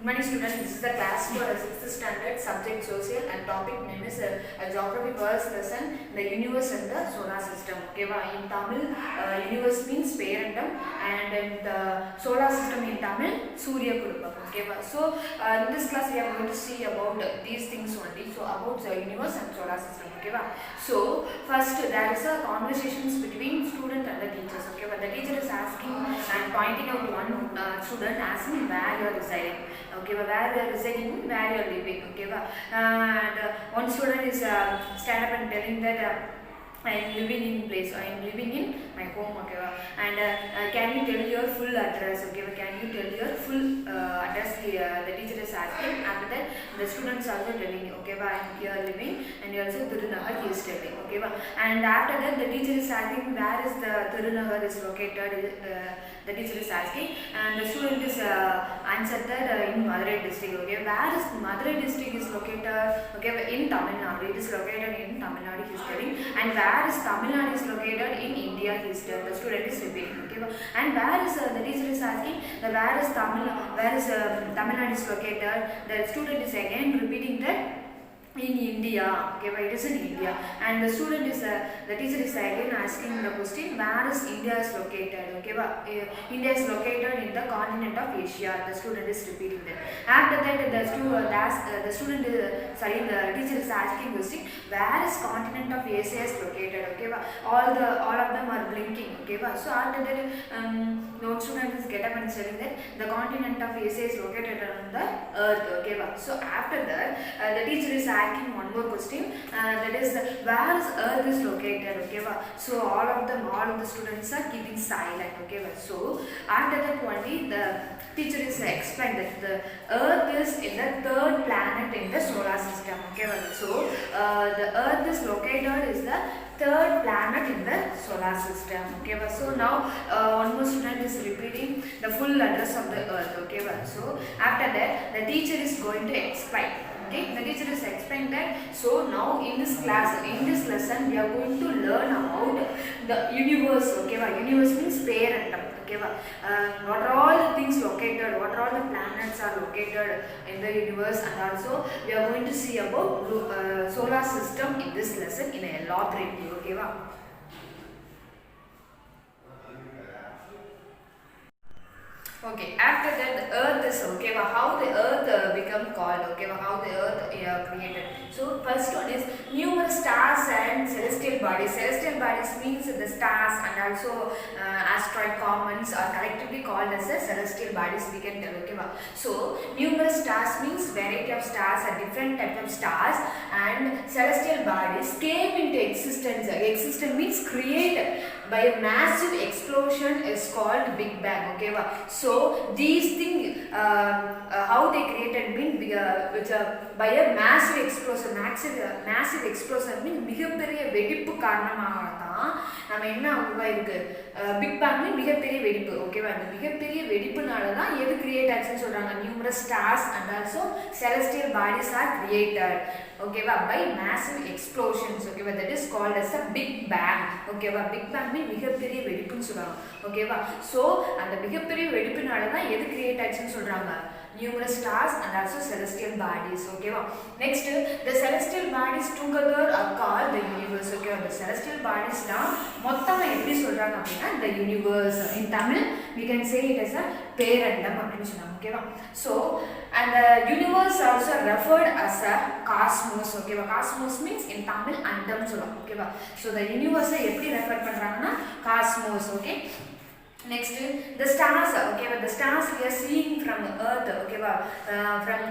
Good morning students, this is the class for a 6th standard subject social and topic name is a geography first lesson, the universe and the solar system. Okay, in Tamil, universe means parendam and in the solar system in Tamil, Surya Kulupam. Okay, so in this class we are going to see about these things only. So about the universe and solar system. Okay, so first there is a conversations between student and the teachers. Okay, the teacher is asking and pointing out one student asking where you are residing. Okay, where you are residing, where you are living. Okay, and one student is stand up and telling that I am living in place. I am living in my home. Okay, and can you tell your full address? Okay, can you tell your full address? The teacher is asking. After that, the students also telling. Okay, I am here living, and also Tirunahar he is telling. Okay, and after that, the teacher is asking where is the Tirunahar is located. The teacher is asking, and the student is answered that in Madurai district. Okay, where is Madurai district is located? Okay, in Tamil Nadu. It is located in Tamil Nadu. He is telling, and where is Tamil Nadu is located in India? He is the student is repeating. Okay, and where is the teacher is asking where is Tamil Nadu is located? The student is again repeating that in India. Okay, it is in India, and the student is the teacher is again asking the question where is India is located. Okay, India is located in the continent of Asia. The student is repeating that. After that, the teacher is asking question where is continent of Asia is located. Okay, all of them are blinking. Okay, so after that no student is get up and saying that the continent of Asia is located on the earth. Okay, so after that the teacher is asking one more question, that is where is earth is located. Okay, so all of the students are keeping silent. Okay, so after that only the teacher is explained that the earth is in the third planet in the solar system. Okay, so the earth is located is the third planet in the solar system. Okay, so now one more student is repeating the full address of the earth. Okay, so after that the teacher is going to explain. Okay, the teacher is explaining that. So now in this class, in this lesson, we are going to learn about the universe. Okay, universe means parendam. Okay, what are all the things located, what are all the planets are located in the universe, and also we are going to see about solar system in this lesson in a elaborately. Okay, okay, after that the earth is okay, how the earth become called. Okay, how the earth created. So first one is numerous stars and celestial bodies. Celestial bodies means the stars and also asteroid comets are collectively called as the celestial bodies, we can tell. Okay, so numerous stars means variety of stars and different types of stars, and celestial bodies came into existence. Existence means created by a massive explosion is called Big Bang. Okay, so these things how they created mean by a massive explosion. Massive explosion means மிகப்பெரிய வெடிப்பு காரணமாக தான் நம்ம என்ன உருவாயிருக்கு big bang மிகப்பெரிய வெடிப்பு. ஓகேவா, அந்த மிகப்பெரிய வெடிப்புனால தான் எது கிரியேட் ஆச்சுன்னு சொல்றாங்க. Numerous stars and also celestial bodies are created. ஓகேவா, பை மேசிவ் எக்ஸ்ப்ளோஷன்ஸ். ஓகேவா, that is called as a big bang. ஓகேவா, பிக் பேங் மிகப்பெரிய வெடிப்புன்னு சொல்றாங்க. ஓகேவா, ஸோ அந்த மிகப்பெரிய வெடிப்புனால தான் எது கிரியேட் ஆச்சுன்னு சொல்றாங்க. Numerous stars and also celestial bodies. Okay, next the celestial bodies together are called the universe. Okay, the celestial bodies na mottama eppadi solranga appadina the universe. In Tamil we can say it as a parendam appdi sollanga. Okay, so and the universe also referred as a cosmos. Okay, cosmos means in Tamil andam solranga. Okay, so the universe eppadi refer பண்றாங்கன்னா cosmos. Okay, next the stars. Okay, the stars we are seeing from earth. Okay, from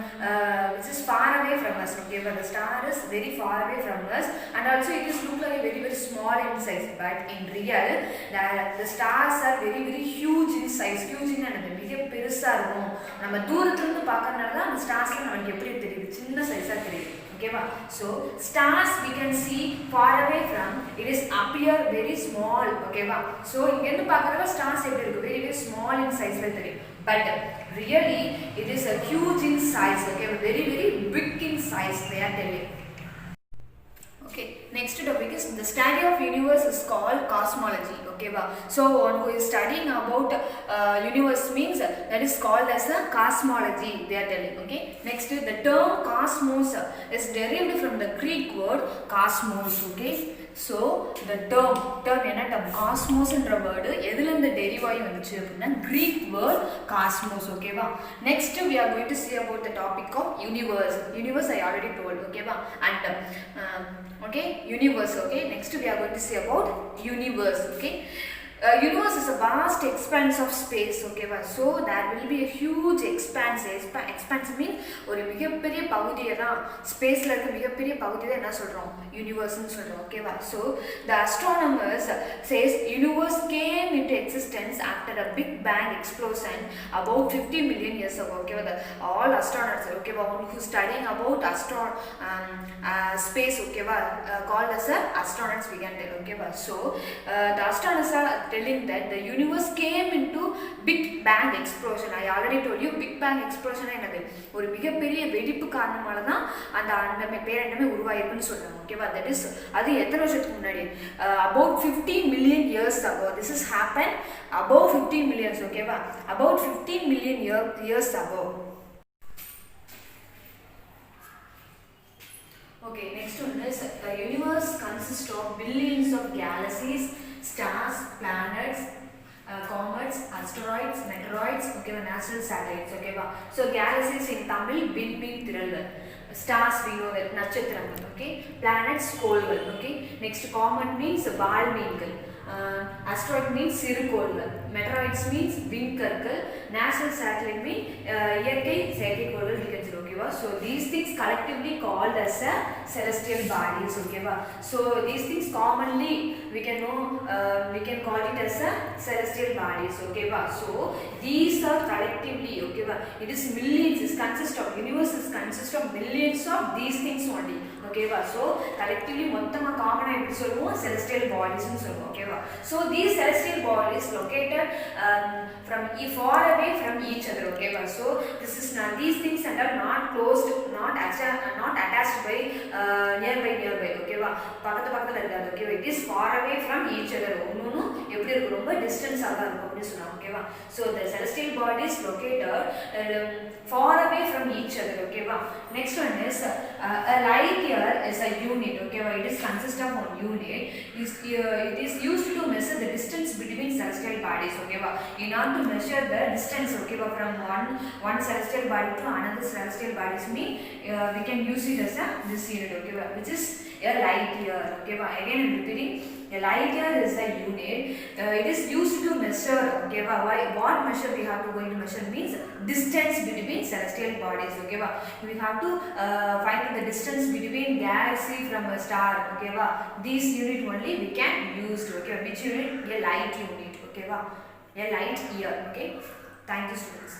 which is far away from us. Okay, but the star is very far away from us, and also it is look like very small in size, but in real the stars are very huge in size. Huge in and மிக பெருசா இருக்கும். நம்ம தூரத்துல இருந்து பார்க்கறனால தான் அந்த ஸ்டார்ஸ்ல நமக்கு எப்படி தெரியுது, சின்ன சைஸா தெரியுது. Okay, so stars we can see far away from, it is appear very small. Okay, so இங்க இருந்து பார்க்கறப்ப stars எப்படி இருக்கு, very small in size ல தெரியும், but really it is a huge in size. Okay, very big in size they are telling. Okay, next topic is the study of universe is called cosmology. Okay, so one who is studying about universe means that is called as a cosmology, they are telling. Okay, next the term cosmos is derived from the Greek word cosmos. Okay, so the term என்ன term cosmos என்ற word எதுல இருந்து derive ஆகி வந்துச்சு அப்படினா Greek word cosmos. Okay va, next we are going to see about the topic of universe I already told. Okay va, and okay, universe. Okay, next we are going to see about universe. Okay, universe is a vast expanse of space. Okay va, so there will be a huge expanse mean ஒரு மிகப்பெரிய பகுதியை தான் ஸ்பேஸ்ல இருக்க மிகப்பெரிய பகுதியை தான் என்ன சொல்றோம் universe னு சொல்றோம். Okay va, so the astronomers says universe came into existence after a big bang explosion about 50 million years ago. Okay va, all astronauts, okay va, who studying about space, okay va, called as astronauts we can tell. Okay va, so the astronauts are telling that the universe came into big bang explosion. I already told you big bang explosion என்னது ஒரு மிகப்பெரிய வெடிப்பு காரணமால தான் அந்த பேரண்டமே உருவாயிருக்குன்னு சொல்றாங்க. ஓகேவா, that is அது எத்தனை வருஷத்துக்கு முன்னாடி about 50 million years ago. This has happened above 15 million. ஓகேவா, about 15 million years ago. Okay, next one is the universe consists of billions of galaxies, stars, planets, comets, asteroids, meteoroids, okay, natural satellites. Okay, so galaxies in Tamil billion thiralgal, stars we know that natchathirangal. Okay, planets kolgal. Okay, next comet means valmeengal, asteroid means sirukkolgal, meteoroids means விண்கற்கள், natural satellite means இயற்கை செயற்கைக்கோள்கள். Okay, so these things collectively called as a celestial bodies. Okay, so these things commonly we can know, we can call it as a celestial bodies. Okay, so these are collectively, okay, it is millions, it consists of universe is consist of millions of these things only. Okay, so collectively மொத்தமா காமனா எப்படி சொல்லுவோம் celestial bodies னு சொல்லுவோம். Okay, so these celestial bodies located from far away from each other. Okay, so this is not, these things are not closed, not attached by nearby. Okay, பக்கத்துல இருக்காது. Okay, it is far away from each other. ஒவ்வொன்றும் எப்படி இருக்கு, ரொம்ப distance ஆக இருக்கும் அப்படி சொல்றாங்க. Okay, so the celestial bodies located far away from each other. Okay, next one is a light year is a unit. Okay, it is consist of one unit. It is used to measure the distance between celestial bodies. Okay, in order to measure the distance, okay, from one celestial body to another celestial bodies mean we can use it as this unit. Okay, which is a light year. Okay, again I'm repeating, a light year is a unit. It is used to measure. Okay, what measure we have to going to measure means distance between celestial bodies. Okay, we have to find the distance between galaxy from a star. Okay, this unit only we can use. Okay, which unit? A light unit. Okay, a light year. Okay, thank you students.